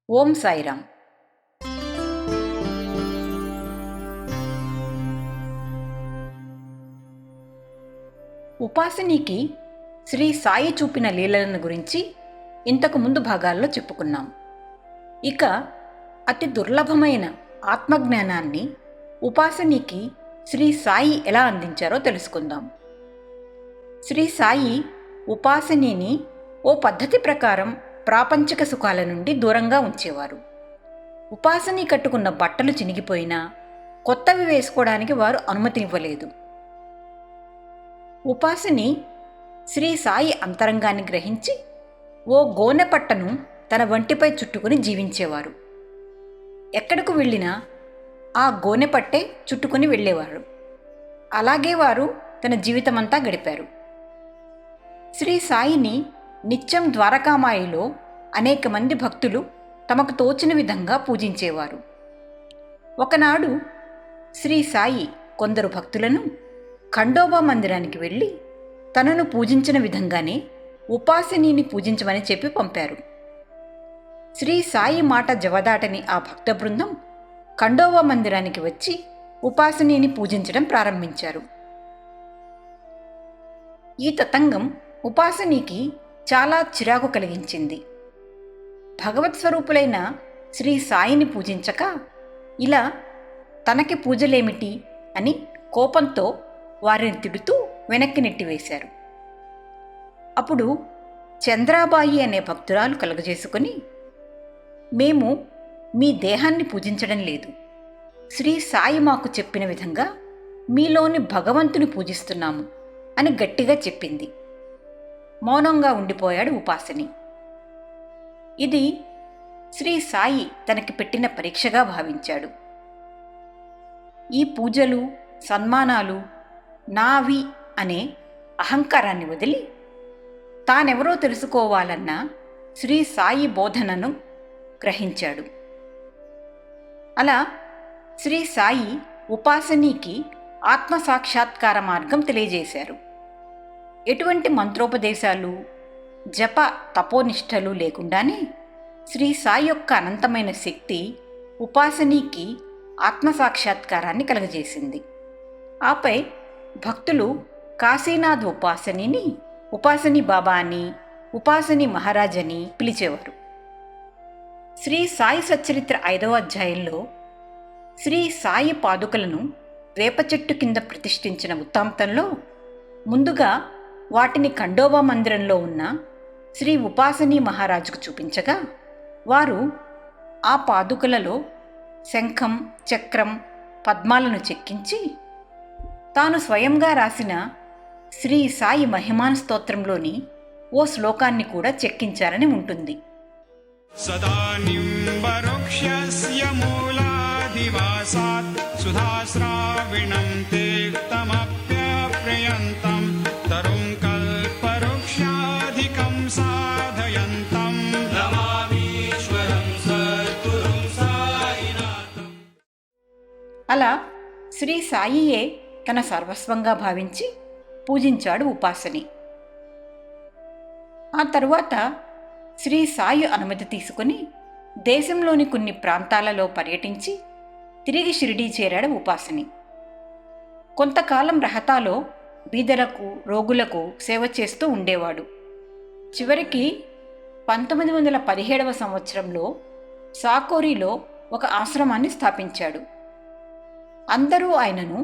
ఓం సాయిరామ్. ఉపాసినికి శ్రీ సాయి చూపిన లీలలను గురించి ఇంతకు ముందు భాగాల్లో చెప్పుకున్నాం. ఇక అతి దుర్లభమైన ఆత్మజ్ఞానాన్ని ఉపాసనికి శ్రీ సాయి ఎలా అందించారో తెలుసుకుందాం. శ్రీ సాయి ఉపాసనిని ఓ పద్ధతి ప్రకారం ప్రాపంచిక సుఖాల నుండి దూరంగా ఉంచేవారు. ఉపాసని కట్టుకున్న బట్టలు చినిగిపోయినా కొత్తవి వేసుకోవడానికి వారు అనుమతినివ్వలేదు. ఉపాసని శ్రీ సాయి అంతరంగాన్ని గ్రహించి ఓ గోనె పట్టను తన వంటిపై చుట్టుకుని జీవించేవారు. ఎక్కడకు వెళ్ళినా ఆ గోనె పట్టే చుట్టుకుని వెళ్ళేవారు. అలాగే వారు తన జీవితమంతా గడిపారు. శ్రీ సాయిని నిత్యం ద్వారకామాయిలో అనేక మంది భక్తులు తమకు తోచిన విధంగా పూజించేవారు. ఒకనాడు శ్రీ సాయి కొందరు భక్తులను ఖండోబా మందిరానికి వెళ్ళి తనను పూజించిన విధంగానే ఉపాసినిని పూజించమని చెప్పి పంపారు. శ్రీ సాయి మాట జవదాటని ఆ భక్త బృందం ఖండోబా మందిరానికి వచ్చి ఉపాసినిని పూజించడం ప్రారంభించారు. ఈ తతంగం ఉపాసినికి చాలా చిరాకు కలిగించింది. భగవత్ స్వరూపులైన శ్రీ సాయిని పూజించక ఇలా తనకి పూజలేమిటి అని కోపంతో వారిని తిడుతూ వెనక్కి నెట్టివేశారు. అప్పుడు చంద్రాబాయి అనే భక్తురాలు కలుగజేసుకుని, మేము మీ దేహాన్ని పూజించడం లేదు, శ్రీ సాయి మాకు చెప్పిన విధంగా మీలోని భగవంతుని పూజిస్తున్నాము అని గట్టిగా చెప్పింది. మౌనంగా ఉండిపోయాడు ఉపాసిని. ఇది శ్రీ సాయి తనకి పెట్టిన పరీక్షగా భావించాడు. ఈ పూజలు సన్మానాలు నావి అనే అహంకారాన్ని వదిలి తానెవరో తెలుసుకోవాలన్న శ్రీ సాయి బోధనను గ్రహించాడు. అలా శ్రీ సాయి ఉపాసనీకి ఆత్మసాక్షాత్కార మార్గం తెలియజేశారు. ఎటువంటి మంత్రోపదేశాలు జప తపోనిష్టలు లేకుండానే శ్రీ సాయి యొక్క అనంతమైన శక్తి ఉపాసనీకి ఆత్మసాక్షాత్కారాన్ని కలగజేసింది. ఆపై భక్తులు కాశీనాథ్ ఉపాసనిని ఉపాసని బాబా అని, ఉపాసని మహారాజ్ అని పిలిచేవారు. శ్రీ సాయి సచ్చరిత్ర 5వ అధ్యాయంలో శ్రీ సాయి పాదుకలను వేప చెట్టు కింద ప్రతిష్ఠించిన వృత్తాంతంలో ముందుగా వాటిని ఖండోబా మందిరంలో ఉన్న శ్రీ ఉపాసని మహారాజుకు చూపించగా వారు ఆ పాదుకలలో శంఖం, చక్రం, పద్మాలను చెక్కించి తాను స్వయంగా రాసిన శ్రీ సాయి మహిమాన్ స్తోత్రంలోని ఓ శ్లోకాన్ని కూడా చెక్కించారని ఉంటుంది. సదా నింబరుక్షస్య మూలాదివాసాత్ సుధాశ్రావిణం తీర్థమప్యప్రయంతం తరుం కల్పవృక్షాధికం సాధయంతం నమామీశ్వరం సద్గురుం సాయినాథం. అలా శ్రీ సాయియే తన సర్వస్వంగా భావించి పూజించాడు ఉపాసని. ఆ తరువాత శ్రీ సాయి అనుమతి తీసుకుని దేశంలోని కొన్ని ప్రాంతాలలో పర్యటించి తిరిగి షిరిడీ చేరాడు ఉపాసని. కొంతకాలం రహతాలో బీదలకు, రోగులకు సేవ చేస్తూ ఉండేవాడు. చివరికి 1917వ సంవత్సరంలో సాకోరీలో ఒక ఆశ్రమాన్ని స్థాపించాడు. అందరూ ఆయనను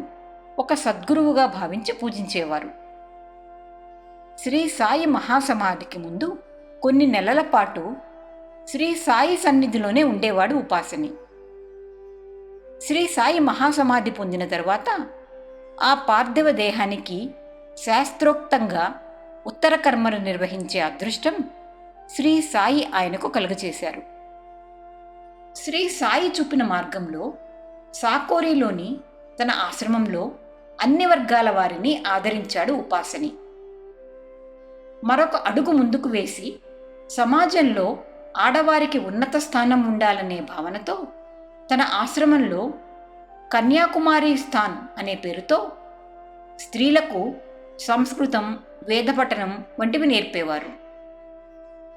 ఒక సద్గురువుగా భావించి పూజించేవారు. శ్రీ సాయి మహాసమాధికి ముందు కొన్ని నెలల పాటు శ్రీ సాయి సన్నిధిలోనే ఉండేవాడు ఉపాసని. శ్రీ సాయి మహాసమాధి పొందిన తరువాత ఆ పార్థివ దేహానికి శాస్త్రోక్తంగా ఉత్తర కర్మలు నిర్వహించే అదృష్టం శ్రీ సాయి ఆయనకు కలుగచేశారు. శ్రీ సాయి చూపిన మార్గంలో సాకోరీలోని తన ఆశ్రమంలో అన్ని వర్గాల వారిని ఆదరించాడు ఉపాసని. మరొక అడుగు ముందుకు వేసి సమాజంలో ఆడవారికి ఉన్నత స్థానం ఉండాలనే భావనతో తన ఆశ్రమంలో కన్యాకుమారి స్థాన్ అనే పేరుతో స్త్రీలకు సంస్కృతం, వేదపఠనం వంటివి నేర్పేవారు.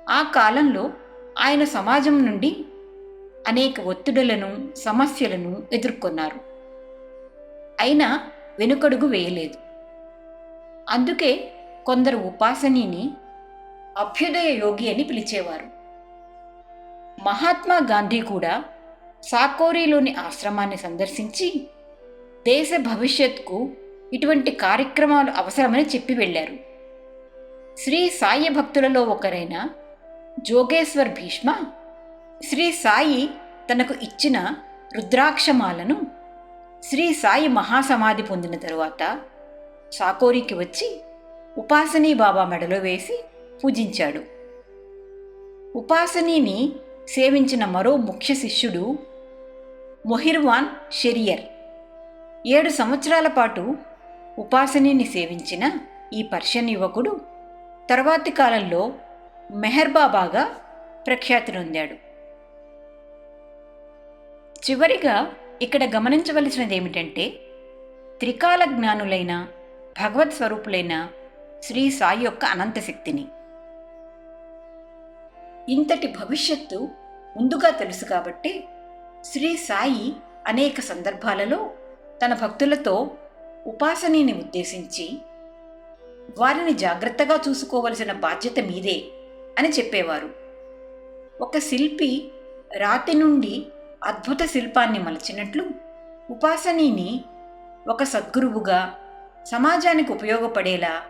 ఆ కాలంలో ఆయన సమాజం నుండి అనేక ఒత్తిడులను, సమస్యలను ఎదుర్కొన్నారు. అయినా వెనుకడుగు వేయలేదు. అందుకే కొందరు ఉపాసనీని అభ్యుదయ యోగి అని పిలిచేవారు. మహాత్మా గాంధీ కూడా సాకోరీలోని ఆశ్రమాన్ని సందర్శించి దేశ భవిష్యత్కు ఇటువంటి కార్యక్రమాలు అవసరమని చెప్పి వెళ్ళారు. శ్రీ సాయి భక్తులలో ఒకరైన జోగేశ్వర్ భీష్మ శ్రీ సాయి తనకు ఇచ్చిన రుద్రాక్షమాలను శ్రీ సాయి మహాసమాధి పొందిన తరువాత సాకోరికి వచ్చి ఉపాసనీ బాబా మెడలో వేసి పూజించాడు. ఉపాసనీని సేవించిన మరో ముఖ్య శిష్యుడు మొహిర్వాన్ షెరియర్. 7 సంవత్సరాల పాటు ఉపాసనీని సేవించిన ఈ పర్షియన్ యువకుడు తర్వాతి కాలంలో మెహర్ బాబాగా ప్రఖ్యాతి నొందాడు. చివరిగా ఇక్కడ గమనించవలసినది ఏమిటంటే, త్రికాల జ్ఞానులైన భగవత్ స్వరూపులైన శ్రీ సాయి యొక్క అనంత శక్తిని. ఇంతటి భవిష్యత్తు ముందుగా తెలుసు కాబట్టి శ్రీ సాయి అనేక సందర్భాలలో తన భక్తులతో ఉపాసనీని ఉద్దేశించి వారిని జాగ్రత్తగా చూసుకోవలసిన బాధ్యత మీదే అని చెప్పేవారు. ఒక శిల్పి రాతి నుండి అద్భుత శిల్పాన్ని మలచినట్లు ఉపాసనీని ఒక సద్గురువుగా సమాజానికి ఉపయోగపడేలా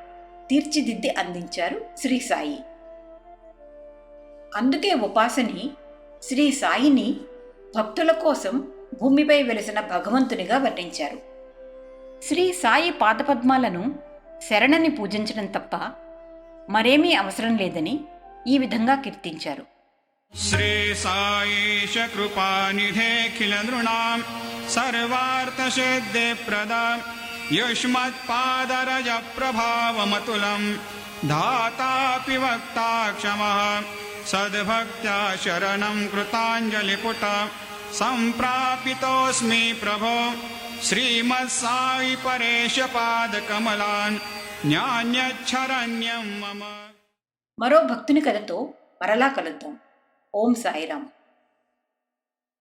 తీర్చిదిద్ది అందించారు శ్రీ సాయి. అందుకే ఉపాసని శ్రీ సాయిని భక్తుల కోసం భూమిపై వెలిసిన భగవంతునిగా వర్ణించారు. శ్రీ సాయి పాదపద్మాలను శరణని పూజించడం తప్ప మరేమీ అవసరం లేదని ఈ విధంగా కీర్తించారు. श्री साईश कृपानिधेऽखिल नृणां सर्वार्थसिद्धिप्रदां युष्मत्पादरज प्रभावमतुलं धातापि वक्ता क्षमः सद्भक्त्या शरणं कृताञ्जलिपुट सम्प्रापितोऽस्मि प्रभो श्रीमत्साई परेश पादकमलान् न्यान्यच्छरण्यं मम. మరో భక్తుని కథతో మరలా కలుద్దాం. ఓం సాయిరాం.